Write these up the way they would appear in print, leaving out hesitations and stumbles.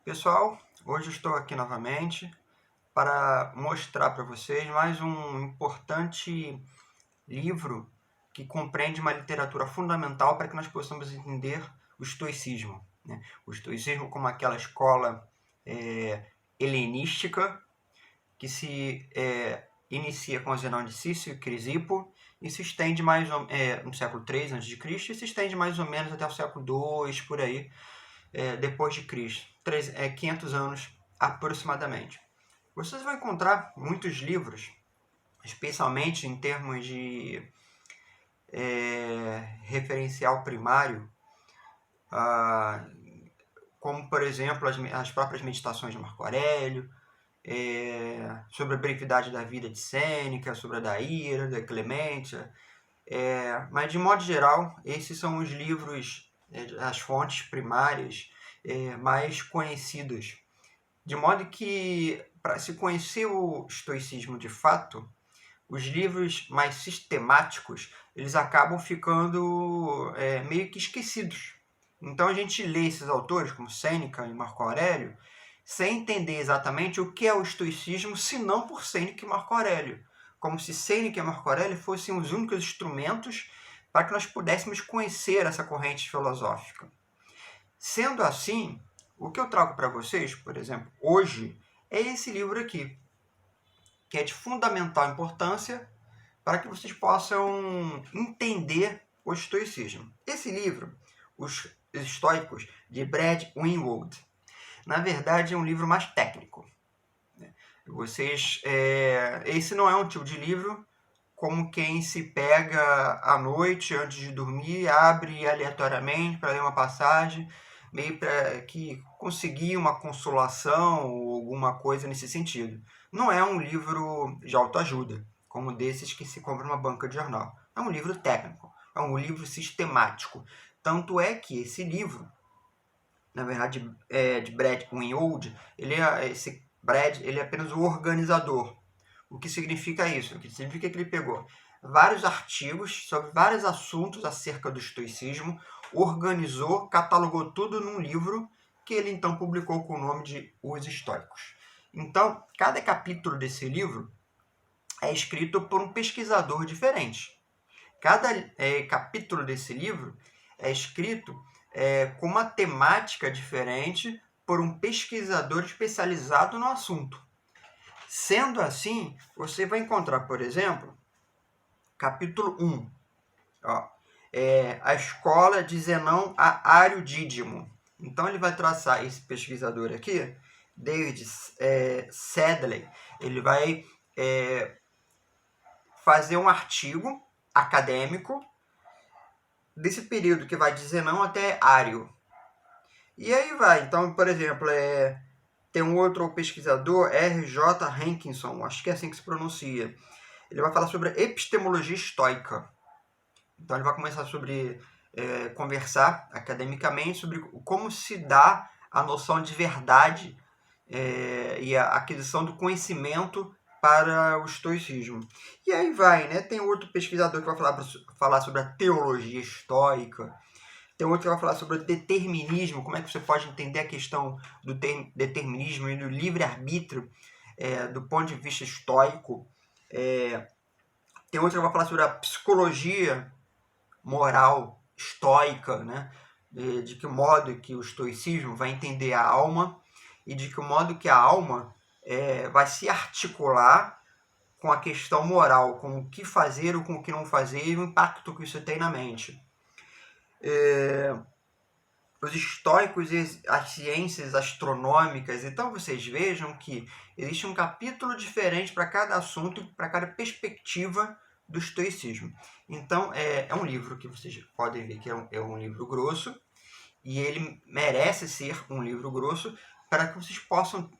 Pessoal, hoje eu estou aqui novamente para mostrar para vocês mais um importante livro que compreende uma literatura fundamental para que nós possamos entender o estoicismo, né? O estoicismo como aquela escola helenística que se inicia com Zenão de Cício e Crisipo e se estende no século III a.C. e se estende mais ou menos até o século II, por aí, depois de Cristo, 500 anos aproximadamente. Vocês vão encontrar muitos livros, especialmente em termos de referencial primário, como, por exemplo, as próprias meditações de Marco Aurélio, sobre a brevidade da vida de Sêneca, sobre a da Ira, da Clemência. Mas, de modo geral, esses são os livros, as fontes primárias mais conhecidas. De modo que, para se conhecer o estoicismo de fato, os livros mais sistemáticos eles acabam ficando meio que esquecidos. Então a gente lê esses autores, como Sêneca e Marco Aurélio, sem entender exatamente o que é o estoicismo, senão por Sêneca e Marco Aurélio. Como se Sêneca e Marco Aurélio fossem os únicos instrumentos para que nós pudéssemos conhecer essa corrente filosófica. Sendo assim, o que eu trago para vocês, por exemplo, hoje, é esse livro aqui, que é de fundamental importância para que vocês possam entender o estoicismo. Esse livro, Os Estoicos, de Brad Winwood, na verdade é um livro mais técnico. Esse não é um tipo de livro como quem se pega à noite antes de dormir, abre aleatoriamente para ler uma passagem, meio para que conseguir uma consolação ou alguma coisa nesse sentido. Não é um livro de autoajuda, como desses que se compra numa banca de jornal. É um livro técnico, é um livro sistemático. Tanto é que esse livro, na verdade, de Brad Winwood, esse Brad ele é apenas o organizador. O que significa isso? O que significa que ele pegou vários artigos sobre vários assuntos acerca do estoicismo, organizou, catalogou tudo num livro que ele então publicou com o nome de Os Estoicos. Então, cada capítulo desse livro é escrito por um pesquisador diferente. Cada capítulo desse livro é escrito com uma temática diferente por um pesquisador especializado no assunto. Sendo assim, você vai encontrar, por exemplo, capítulo 1, a escola de Zenão a Ário Dídimo. Então ele vai traçar, esse pesquisador aqui, David Sedley, ele vai fazer um artigo acadêmico desse período que vai de Zenão até Ário. E aí vai, então, por exemplo, tem um outro pesquisador, R.J. Hankinson, acho que é assim que se pronuncia. Ele vai falar sobre a epistemologia estoica. Então ele vai começar conversar academicamente sobre como se dá a noção de verdade e a aquisição do conhecimento para o estoicismo. E aí vai, né? Tem outro pesquisador que vai falar sobre a teologia estoica. Tem outro que vai falar sobre o determinismo, como é que você pode entender a questão do determinismo e do livre-arbítrio do ponto de vista estoico. Tem outro que vai falar sobre a psicologia moral estoica, né? De que modo que o estoicismo vai entender a alma e de que modo que a alma vai se articular com a questão moral, com o que fazer ou com o que não fazer e o impacto que isso tem na mente. Os estoicos e as ciências astronômicas. Então vocês vejam que existe um capítulo diferente para cada assunto, para cada perspectiva do estoicismo. Então é um livro que vocês podem ver que é um livro grosso, e ele merece ser um livro grosso para que vocês possam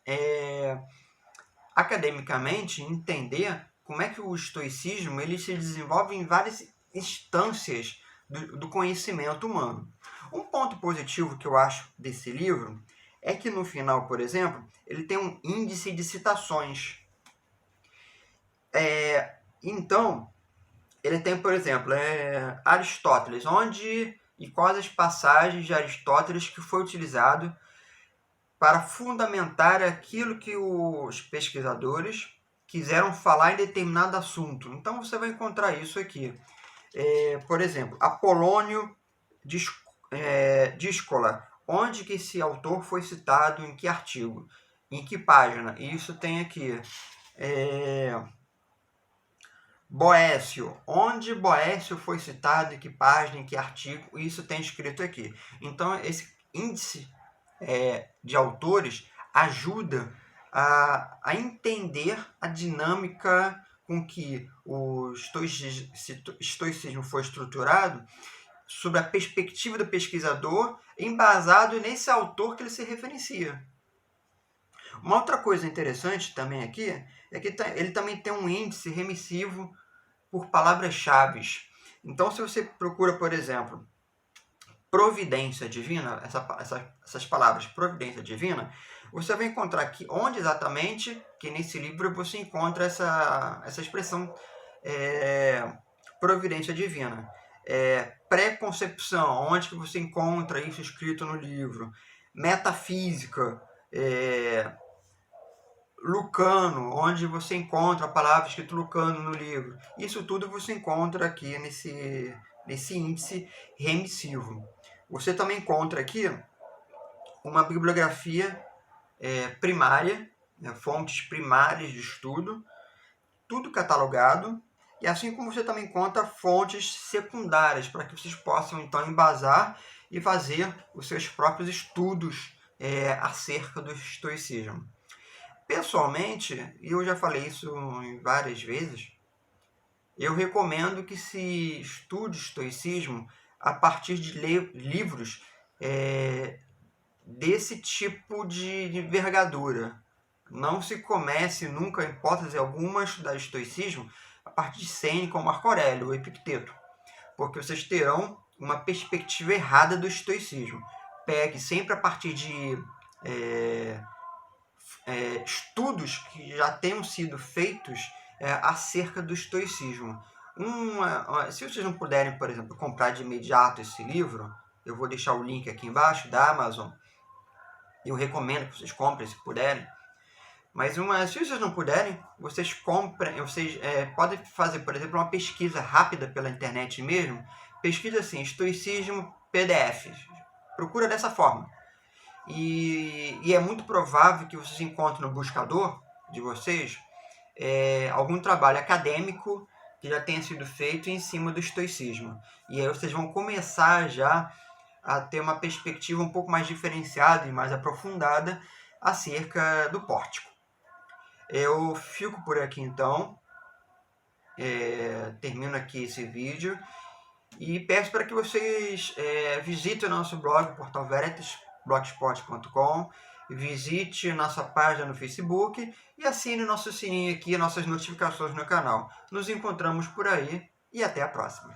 academicamente entender como é que o estoicismo ele se desenvolve em várias instâncias do conhecimento humano. Um ponto positivo que eu acho desse livro é que no final, por exemplo, ele tem um índice de citações. Então, ele tem, por exemplo, Aristóteles, onde e quais as passagens de Aristóteles que foi utilizado para fundamentar aquilo que os pesquisadores quiseram falar em determinado assunto. Então você vai encontrar isso aqui. Por exemplo, Apolônio Díscola. Onde que esse autor foi citado, em que artigo, em que página? Isso tem aqui. Boécio. Onde Boécio foi citado, em que página, em que artigo? Isso tem escrito aqui. Então, esse índice de autores ajuda a entender a dinâmica com que o estoicismo foi estruturado sobre a perspectiva do pesquisador, embasado nesse autor que ele se referencia. Uma outra coisa interessante também aqui é que ele também tem um índice remissivo por palavras-chave. Então, se você procura, por exemplo, providência divina, essas palavras, providência divina, você vai encontrar aqui onde exatamente, que nesse livro você encontra essa expressão providência divina. Pré-concepção, onde que você encontra isso escrito no livro. Metafísica, Lucano, onde você encontra a palavra escrita Lucano no livro. Isso tudo você encontra aqui nesse índice remissivo. Você também encontra aqui uma bibliografia primária, fontes primárias de estudo, tudo catalogado, e assim como você também encontra fontes secundárias, para que vocês possam então embasar e fazer os seus próprios estudos acerca do estoicismo. Pessoalmente, e eu já falei isso várias vezes, eu recomendo que se estude estoicismo a partir de livros desse tipo de envergadura. Não se comece nunca, em hipótese alguma, a estudar estoicismo a partir de Sêneca ou Marco Aurélio ou Epicteto, porque vocês terão uma perspectiva errada do estoicismo. Pegue sempre a partir de estudos que já tenham sido feitos acerca do estoicismo. Se vocês não puderem, por exemplo, comprar de imediato esse livro, eu vou deixar o link aqui embaixo da Amazon. Eu recomendo que vocês comprem se puderem. Mas se vocês não puderem, vocês comprem, vocês podem fazer, por exemplo, uma pesquisa rápida pela internet mesmo. Pesquisa assim, estoicismo PDF. Procura dessa forma. E é muito provável que vocês encontrem no buscador de vocês algum trabalho acadêmico que já tenha sido feito em cima do estoicismo. E aí vocês vão começar já a ter uma perspectiva um pouco mais diferenciada e mais aprofundada acerca do pórtico. Eu fico por aqui então, termino aqui esse vídeo e peço para que vocês visitem o nosso blog, Portal Veritas, blogspot.com, visite nossa página no Facebook e assine o nosso sininho aqui, nossas notificações no canal. Nos encontramos por aí e até a próxima.